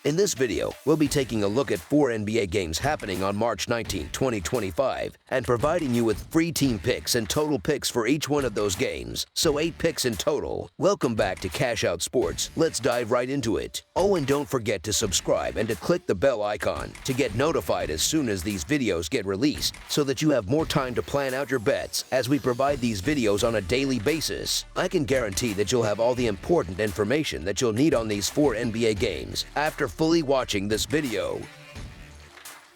In this video, we'll be taking a look at 4 NBA games happening on March 19, 2025, and providing you with free team picks and total picks for each one of those games, so 8 picks in total. Welcome back to Cash Out Sports. Let's dive right into it. Oh, and don't forget to subscribe and to click the bell icon to get notified as soon as these videos get released, so that you have more time to plan out your bets as we provide these videos on a daily basis. I can guarantee that you'll have all the important information that you'll need on these 4 NBA games after fully watching this video.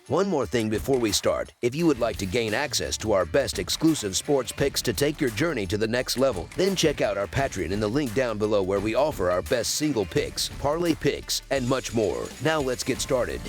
One more thing before we start. If you would like to gain access to our best exclusive sports picks to take your journey to the next level, then check out our Patreon in the link down below, where we offer our best single picks, parlay picks, and much more. Now let's get started.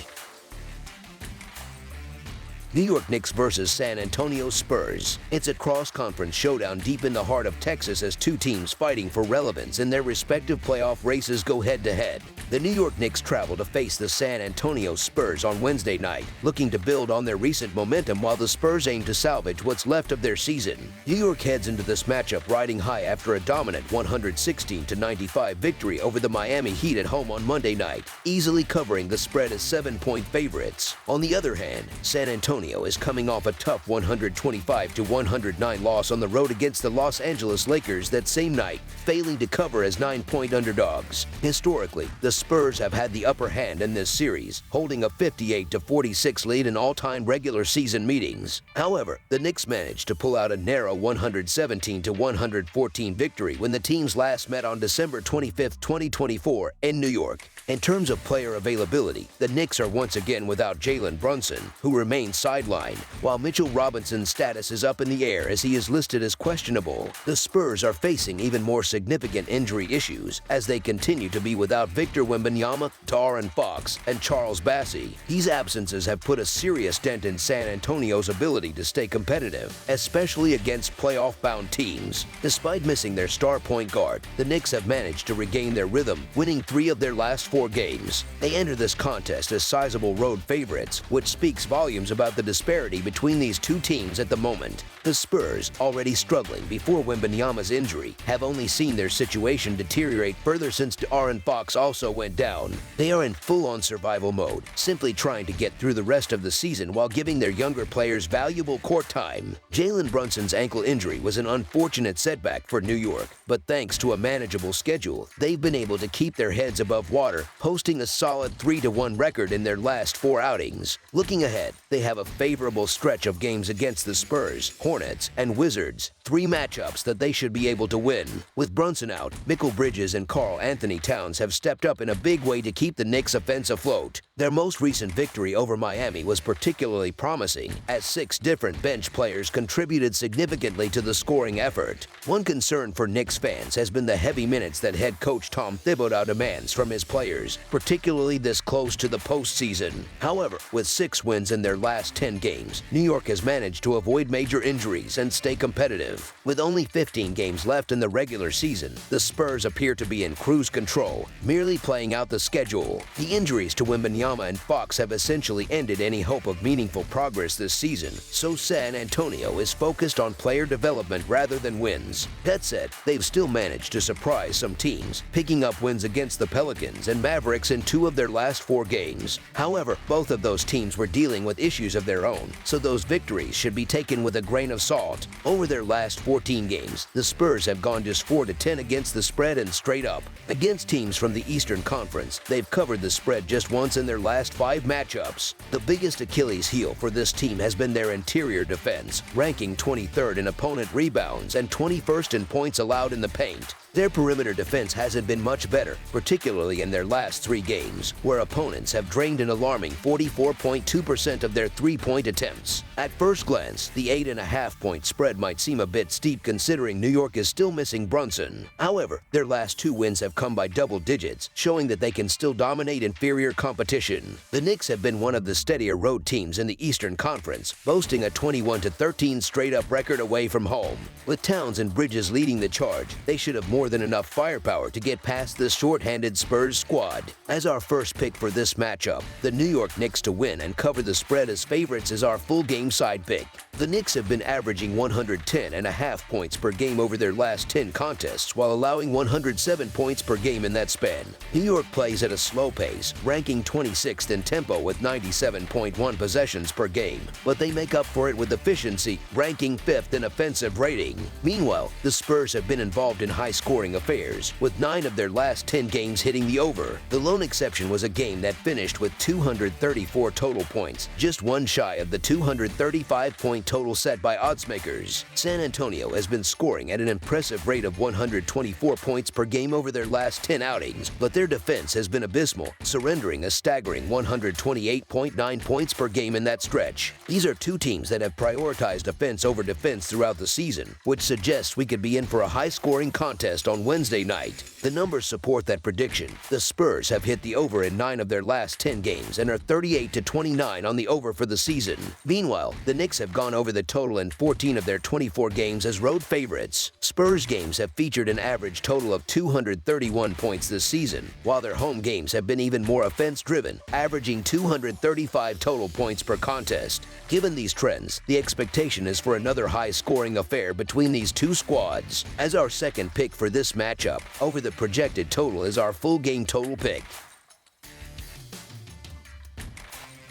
New York Knicks versus San Antonio Spurs. It's a cross-conference showdown deep in the heart of Texas as two teams fighting for relevance in their respective playoff races go head-to-head. The New York Knicks travel to face the San Antonio Spurs on Wednesday night, looking to build on their recent momentum while the Spurs aim to salvage what's left of their season. New York heads into this matchup riding high after a dominant 116-95 victory over the Miami Heat at home on Monday night, easily covering the spread as 7-point favorites. On the other hand, San Antonio is coming off a tough 125-109 loss on the road against the Los Angeles Lakers that same night, failing to cover as 9-point underdogs. Historically, the Spurs have had the upper hand in this series, holding a 58-46 lead in all-time regular season meetings. However, the Knicks managed to pull out a narrow 117-114 victory when the teams last met on December 25, 2024 in New York. In terms of player availability, the Knicks are once again without Jalen Brunson, who remains sidelined, while Mitchell Robinson's status is up in the air as he is listed as questionable. The Spurs are facing even more significant injury issues as they continue to be without Victor Wembanyama, De'Aaron Fox, and Charles Bassey. These absences have put a serious dent in San Antonio's ability to stay competitive, especially against playoff-bound teams. Despite missing their star point guard, the Knicks have managed to regain their rhythm, winning 3 of their last 4 games. They enter this contest as sizable road favorites, which speaks volumes about the disparity between these two teams at the moment. The Spurs, already struggling before Wembanyama's injury, have only seen their situation deteriorate further since De'Aaron Fox also went down. They are in full-on survival mode, simply trying to get through the rest of the season while giving their younger players valuable court time. Jalen Brunson's ankle injury was an unfortunate setback for New York, but thanks to a manageable schedule, they've been able to keep their heads above water, posting a solid 3-1 record in their last 4 outings. Looking ahead, they have a favorable stretch of games against the Spurs, Hornets, and Wizards, 3 matchups that they should be able to win. With Brunson out, Mikal Bridges and Karl Anthony Towns have stepped up in a big way to keep the Knicks' offense afloat. Their most recent victory over Miami was particularly promising, as 6 different bench players contributed significantly to the scoring effort. One concern for Knicks fans has been the heavy minutes that head coach Tom Thibodeau demands from his players, particularly this close to the postseason. However, with 6 wins in their last 10 games, New York has managed to avoid major injuries and stay competitive. With only 15 games left in the regular season, the Spurs appear to be in cruise control, merely playing out the schedule. The injuries to Wembanyama and Fox have essentially ended any hope of meaningful progress this season, so San Antonio is focused on player development rather than wins. That said, they've still managed to surprise some teams, picking up wins against the Pelicans and Mavericks in 2 of their last 4 games. However, both of those teams were dealing with issues of their own, so those victories should be taken with a grain of salt. Over their last 14 games, the Spurs have gone just 4-10 against the spread and straight up. Against teams from the Eastern Conference, they've covered the spread just once in their last 5 matchups. The biggest Achilles heel for this team has been their interior defense, ranking 23rd in opponent rebounds and 21st in points allowed in the paint. Their perimeter defense hasn't been much better, particularly in their last 3 games, where opponents have drained an alarming 44.2% of their 3-point attempts. At first glance, the 8.5-point spread might seem a bit steep considering New York is still missing Brunson. However, their last 2 wins have come by double digits, showing that they can still dominate inferior competition. The Knicks have been one of the steadier road teams in the Eastern Conference, boasting a 21-13 straight-up record away from home. With Towns and Bridges leading the charge, they should have more more than enough firepower to get past the short-handed Spurs squad. As our first pick for this matchup, the New York Knicks to win and cover the spread as favorites is our full game side pick. The Knicks have been averaging 110.5 points per game over their last 10 contests while allowing 107 points per game in that span. New York plays at a slow pace, ranking 26th in tempo with 97.1 possessions per game, but they make up for it with efficiency, ranking 5th in offensive rating. Meanwhile, the Spurs have been involved in high-scoring affairs, with 9 of their last 10 games hitting the over. The lone exception was a game that finished with 234 total points, just one shy of the 235-point total set by oddsmakers. San Antonio has been scoring at an impressive rate of 124 points per game over their last 10 outings, but their defense has been abysmal, surrendering a staggering 128.9 points per game in that stretch. These are two teams that have prioritized offense over defense throughout the season, which suggests we could be in for a high-scoring contest on Wednesday night. The numbers support that prediction. The Spurs have hit the over in 9 of their last 10 games and are 38-29 on the over for the season. Meanwhile, the Knicks have gone over the total in 14 of their 24 games as road favorites. Spurs games have featured an average total of 231 points this season, while their home games have been even more offense-driven, averaging 235 total points per contest. Given these trends, the expectation is for another high-scoring affair between these two squads. As our second pick for this matchup, over the projected total is our full game total pick.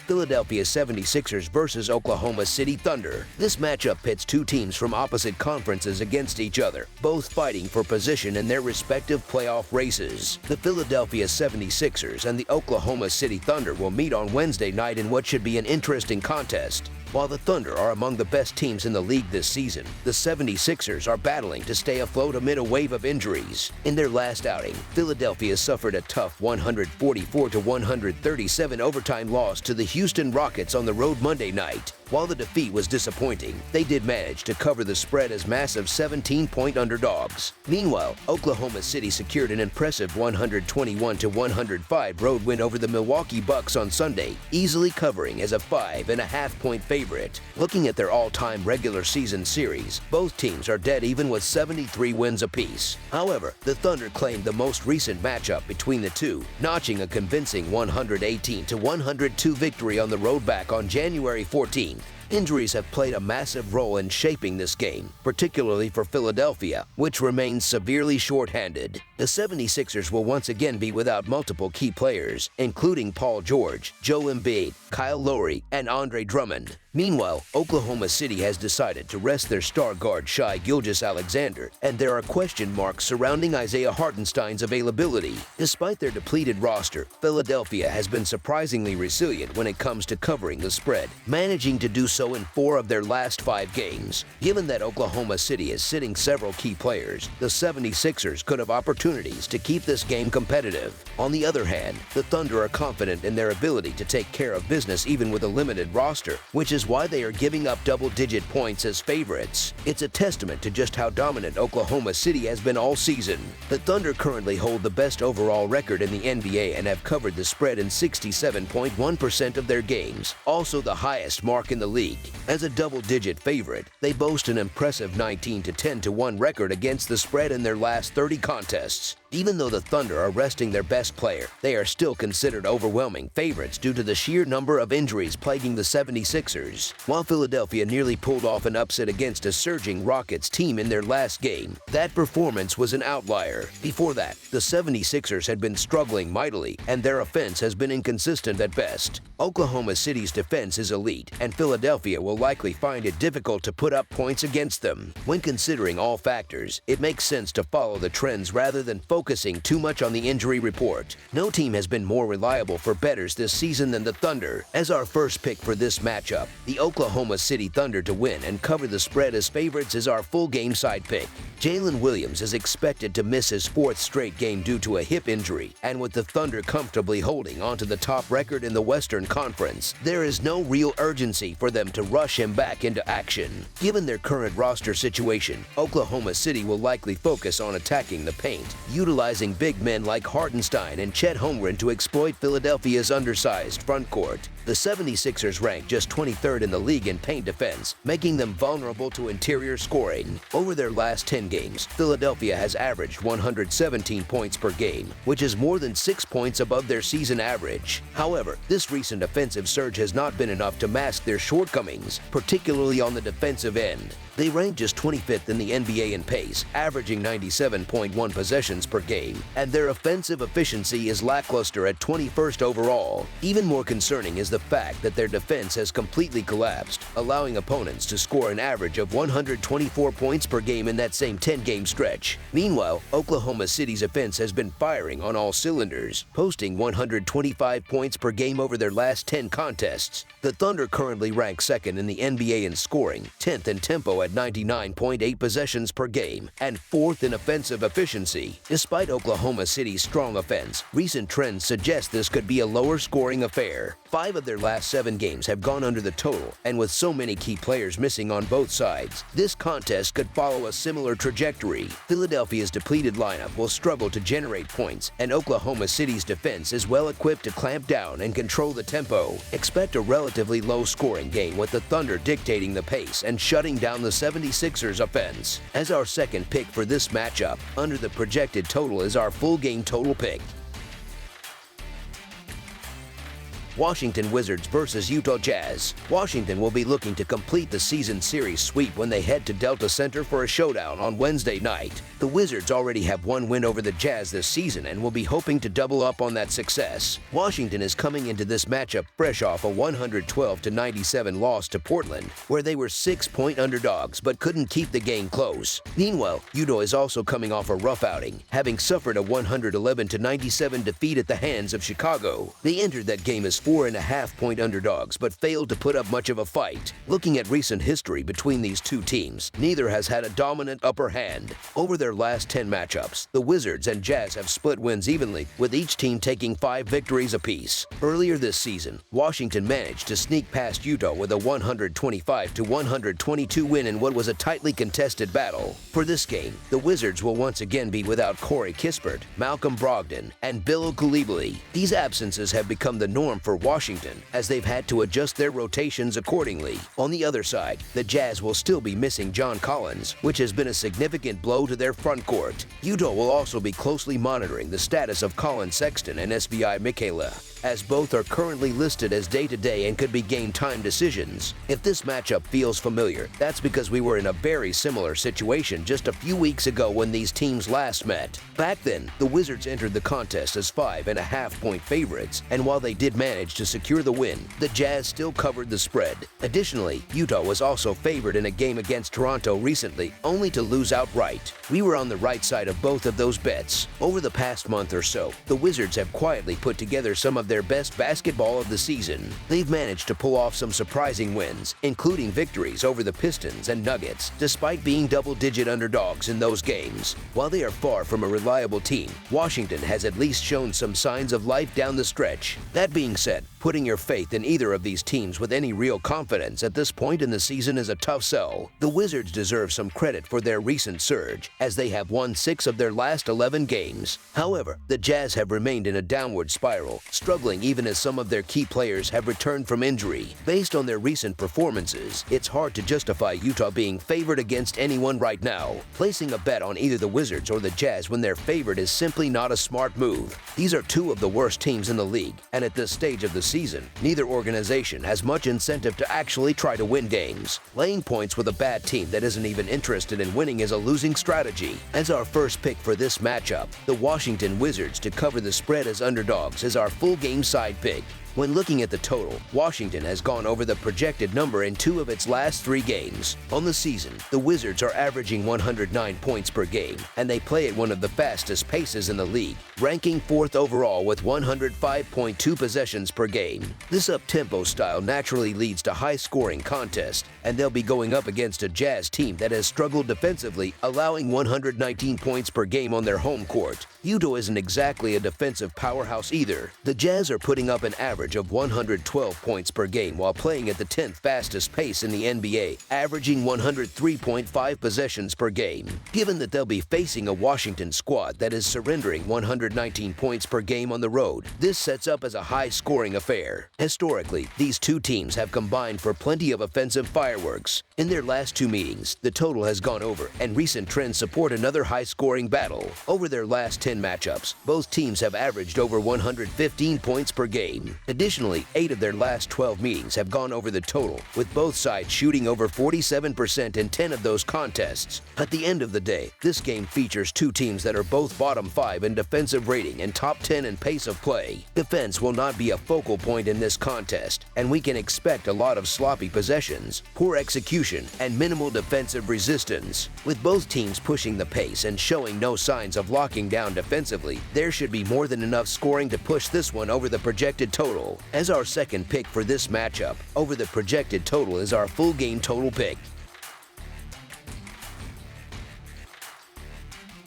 Philadelphia 76ers versus Oklahoma City Thunder. This matchup pits two teams from opposite conferences against each other, both fighting for position in their respective playoff races. The Philadelphia 76ers and the Oklahoma City Thunder will meet on Wednesday night in what should be an interesting contest. While the Thunder are among the best teams in the league this season, the 76ers are battling to stay afloat amid a wave of injuries. In their last outing, Philadelphia suffered a tough 144-137 overtime loss to the Houston Rockets on the road Monday night. While the defeat was disappointing, they did manage to cover the spread as massive 17-point underdogs. Meanwhile, Oklahoma City secured an impressive 121-105 road win over the Milwaukee Bucks on Sunday, easily covering as a 5.5-point favorite. Looking at their all-time regular season series, both teams are dead even with 73 wins apiece. However, the Thunder claimed the most recent matchup between the two, notching a convincing 118-102 victory on the road back on January 14th. Injuries have played a massive role in shaping this game, particularly for Philadelphia, which remains severely short-handed. The 76ers will once again be without multiple key players, including Paul George, Joel Embiid, Kyle Lowry, and Andre Drummond. Meanwhile, Oklahoma City has decided to rest their star guard Shai Gilgeous-Alexander, and there are question marks surrounding Isaiah Hartenstein's availability. Despite their depleted roster, Philadelphia has been surprisingly resilient when it comes to covering the spread, managing to do so in 4 of their last 5 games. Given that Oklahoma City is sitting several key players, the 76ers could have opportunities to keep this game competitive. On the other hand, the Thunder are confident in their ability to take care of business even with a limited roster, which is why they are giving up double-digit points as favorites. It's a testament to just how dominant Oklahoma City has been all season. The Thunder currently hold the best overall record in the NBA and have covered the spread in 67.1% of their games, also the highest mark in the league. As a double-digit favorite, they boast an impressive 19-10-1 record against the spread in their last 30 contests. Even though the Thunder are resting their best player, they are still considered overwhelming favorites due to the sheer number of injuries plaguing the 76ers. While Philadelphia nearly pulled off an upset against a surging Rockets team in their last game, that performance was an outlier. Before that, the 76ers had been struggling mightily, and their offense has been inconsistent at best. Oklahoma City's defense is elite, and Philadelphia will likely find it difficult to put up points against them. When considering all factors, it makes sense to follow the trends rather than focusing too much on the injury report. No team has been more reliable for bettors this season than the Thunder. As our first pick for this matchup, the Oklahoma City Thunder to win and cover the spread as favorites is our full game side pick. Jalen Williams is expected to miss his 4th straight game due to a hip injury, and with the Thunder comfortably holding onto the top record in the Western Conference, there is no real urgency for them to rush him back into action. Given their current roster situation, Oklahoma City will likely focus on attacking the paint, utilizing big men like Hartenstein and Chet Holmgren to exploit Philadelphia's undersized front court. The 76ers rank just 23rd in the league in paint defense, making them vulnerable to interior scoring. Over their last 10 games, Philadelphia has averaged 117 points per game, which is more than 6 points above their season average. However, this recent offensive surge has not been enough to mask their shortcomings, particularly on the defensive end. They rank just 25th in the NBA in pace, averaging 97.1 possessions per game, and their offensive efficiency is lackluster at 21st overall. Even more concerning is the fact that their defense has completely collapsed, allowing opponents to score an average of 124 points per game in that same 10-game stretch. Meanwhile, Oklahoma City's offense has been firing on all cylinders, posting 125 points per game over their last 10 contests. The Thunder currently rank second in the NBA in scoring, 10th in tempo at 99.8 possessions per game, and 4th in offensive efficiency. Despite Oklahoma City's strong offense, recent trends suggest this could be a lower-scoring affair. 5 of their last 7 games have gone under the total, and with so many key players missing on both sides, this contest could follow a similar trajectory. Philadelphia's depleted lineup will struggle to generate points, and Oklahoma City's defense is well equipped to clamp down and control the tempo. Expect a relatively low-scoring game with the Thunder dictating the pace and shutting down the 76ers offense. As our second pick for this matchup, under the projected total is our full game total pick. Washington Wizards versus Utah Jazz. Washington will be looking to complete the season series sweep when they head to Delta Center for a showdown on Wednesday night. The Wizards already have one win over the Jazz this season and will be hoping to double up on that success. Washington is coming into this matchup fresh off a 112-97 loss to Portland, where they were 6-point underdogs but couldn't keep the game close. Meanwhile, Utah is also coming off a rough outing, having suffered a 111-97 defeat at the hands of Chicago. They entered that game as 4.5-point underdogs, but failed to put up much of a fight. Looking at recent history between these two teams, neither has had a dominant upper hand. Over their last 10 matchups, the Wizards and Jazz have split wins evenly, with each team taking 5 victories apiece. Earlier this season, Washington managed to sneak past Utah with a 125-122 win in what was a tightly contested battle. For this game, the Wizards will once again be without Corey Kispert, Malcolm Brogdon, and Bilal Coulibaly. These absences have become the norm for Washington, as they've had to adjust their rotations accordingly. On the other side, the Jazz will still be missing John Collins, which has been a significant blow to their front court. Utah will also be closely monitoring the status of Colin Sexton and SVI Mikhaila, as both are currently listed as day-to-day and could be game-time decisions. If this matchup feels familiar, that's because we were in a very similar situation just a few weeks ago when these teams last met. Back then, the Wizards entered the contest as 5.5-point favorites, and while they did manage to secure the win, the Jazz still covered the spread. Additionally, Utah was also favored in a game against Toronto recently, only to lose outright. We were on the right side of both of those bets. Over the past month or so, the Wizards have quietly put together some of their best basketball of the season. They've managed to pull off some surprising wins, including victories over the Pistons and Nuggets, despite being double-digit underdogs in those games. While they are far from a reliable team, Washington has at least shown some signs of life down the stretch. That being said, putting your faith in either of these teams with any real confidence at this point in the season is a tough sell. The Wizards deserve some credit for their recent surge, as they have won 6 of their last 11 games. However, the Jazz have remained in a downward spiral, struggling even as some of their key players have returned from injury. Based on their recent performances, it's hard to justify Utah being favored against anyone right now. Placing a bet on either the Wizards or the Jazz when they're favored is simply not a smart move. These are 2 of the worst teams in the league, and at this stage of the season, neither organization has much incentive to actually try to win games. Laying points with a bad team that isn't even interested in winning is a losing strategy. As our first pick for this matchup, the Washington Wizards to cover the spread as underdogs is our full game side pick. When looking at the total, Washington has gone over the projected number in 2 of its last 3 games. On the season, the Wizards are averaging 109 points per game, and they play at one of the fastest paces in the league, ranking 4th overall with 105.2 possessions per game. This up-tempo style naturally leads to high-scoring contests, and they'll be going up against a Jazz team that has struggled defensively, allowing 119 points per game on their home court. Utah isn't exactly a defensive powerhouse either. The Jazz are putting up an average average of 112 points per game while playing at the 10th fastest pace in the NBA, averaging 103.5 possessions per game. Given that they'll be facing a Washington squad that is surrendering 119 points per game on the road, this sets up as a high-scoring affair. Historically, these two teams have combined for plenty of offensive fireworks. In their last two meetings, the total has gone over, and recent trends support another high-scoring battle. Over their last 10 matchups, both teams have averaged over 115 points per game. Additionally, 8 of their last 12 meetings have gone over the total, with both sides shooting over 47% in 10 of those contests. At the end of the day, this game features two teams that are both bottom 5 in defensive rating and top 10 in pace of play. Defense will not be a focal point in this contest, and we can expect a lot of sloppy possessions, poor execution, and minimal defensive resistance. With both teams pushing the pace and showing no signs of locking down defensively, there should be more than enough scoring to push this one over the projected total. As our second pick for this matchup, over the projected total is our full game total pick.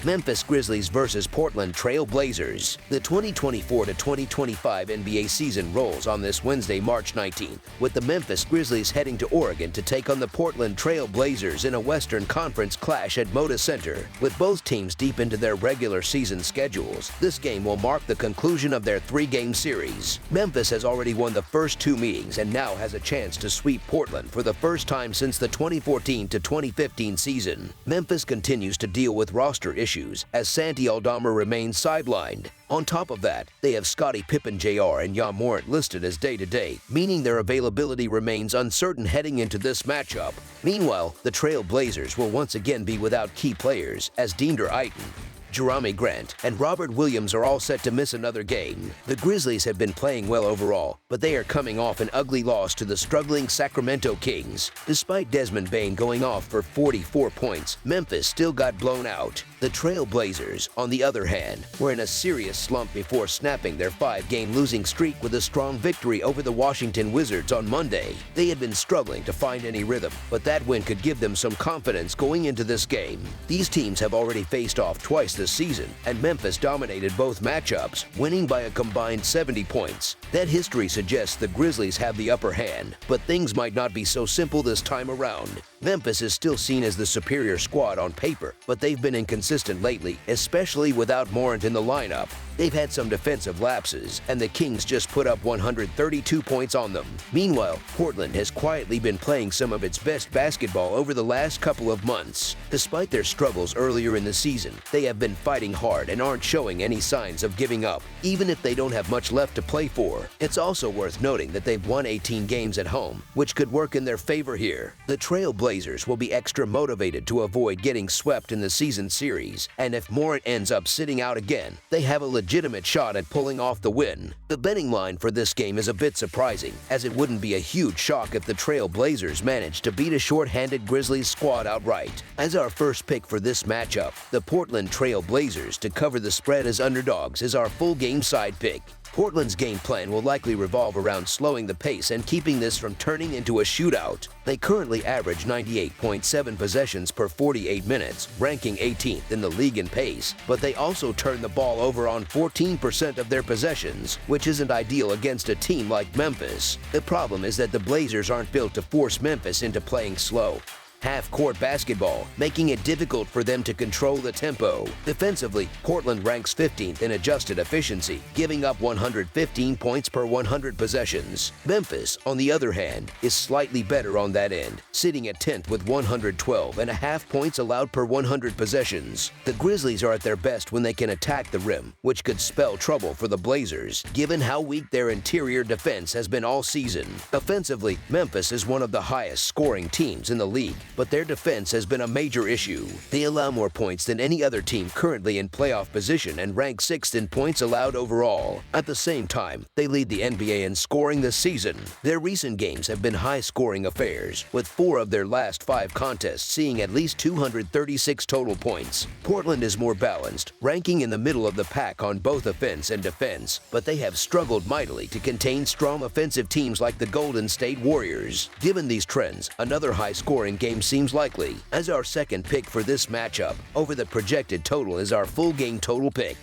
Memphis Grizzlies versus Portland Trail Blazers. The 2024-2025 NBA season rolls on this Wednesday, March 19th, with the Memphis Grizzlies heading to Oregon to take on the Portland Trail Blazers in a Western Conference clash at Moda Center. With both teams deep into their regular season schedules, this game will mark the conclusion of their 3-game series. Memphis has already won the first 2 meetings and now has a chance to sweep Portland for the first time since the 2014-2015 season. Memphis continues to deal with roster issues as Santi Aldama remains sidelined. On top of that, they have Scottie Pippen Jr. and Ja Morant listed as day-to-day, meaning their availability remains uncertain heading into this matchup. Meanwhile, the Trail Blazers will once again be without key players as Deandre Ayton, Jerami Grant, and Robert Williams are all set to miss another game. The Grizzlies have been playing well overall, but they are coming off an ugly loss to the struggling Sacramento Kings. Despite Desmond Bane going off for 44 points, Memphis still got blown out. The Trail Blazers, on the other hand, were in a serious slump before snapping their 5-game losing streak with a strong victory over the Washington Wizards on Monday. They had been struggling to find any rhythm, but that win could give them some confidence going into this game. These teams have already faced off twice this season, and Memphis dominated both matchups, winning by a combined 70 points. That history suggests the Grizzlies have the upper hand, but things might not be so simple this time around. Memphis is still seen as the superior squad on paper, but they've been inconsistent lately, especially without Morant in the lineup. They've had some defensive lapses, and the Kings just put up 132 points on them. Meanwhile, Portland has quietly been playing some of its best basketball over the last couple of months. Despite their struggles earlier in the season, they have been fighting hard and aren't showing any signs of giving up, even if they don't have much left to play for. It's also worth noting that they've won 18 games at home, which could work in their favor here. The Trail Blazers will be extra motivated to avoid getting swept in the season series, and if Morant ends up sitting out again, they have a legitimate shot at pulling off the win. The betting line for this game is a bit surprising, as it wouldn't be a huge shock if the Trail Blazers managed to beat a short-handed Grizzlies squad outright. As our first pick for this matchup, the Portland Trail Blazers to cover the spread as underdogs is our full game side pick. Portland's game plan will likely revolve around slowing the pace and keeping this from turning into a shootout. They currently average 98.7 possessions per 48 minutes, ranking 18th in the league in pace, but they also turn the ball over on 14% of their possessions, which isn't ideal against a team like Memphis. The problem is that the Blazers aren't built to force Memphis into playing slow half-court basketball, making it difficult for them to control the tempo. Defensively, Portland ranks 15th in adjusted efficiency, giving up 115 points per 100 possessions. Memphis, on the other hand, is slightly better on that end, sitting at 10th with 112.5 points allowed per 100 possessions. The Grizzlies are at their best when they can attack the rim, which could spell trouble for the Blazers, given how weak their interior defense has been all season. Offensively, Memphis is one of the highest scoring teams in the league, but their defense has been a major issue. They allow more points than any other team currently in playoff position and rank 6th in points allowed overall. At the same time, they lead the NBA in scoring this season. Their recent games have been high-scoring affairs, with 4 of their last 5 contests seeing at least 236 total points. Portland is more balanced, ranking in the middle of the pack on both offense and defense, but they have struggled mightily to contain strong offensive teams like the Golden State Warriors. Given these trends, another high-scoring game seems likely. As our second pick for this matchup, over the projected total is our full game total pick.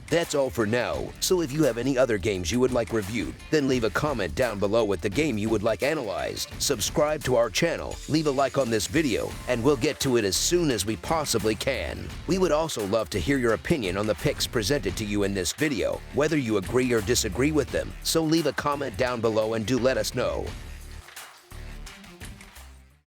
That's all for now, so if you have any other games you would like reviewed, then leave a comment down below with the game you would like analyzed. Subscribe to our channel, leave a like on this video, and we'll get to it as soon as we possibly can. We would also love to hear your opinion on the picks presented to you in this video, whether you agree or disagree with them, so leave a comment down below and do let us know.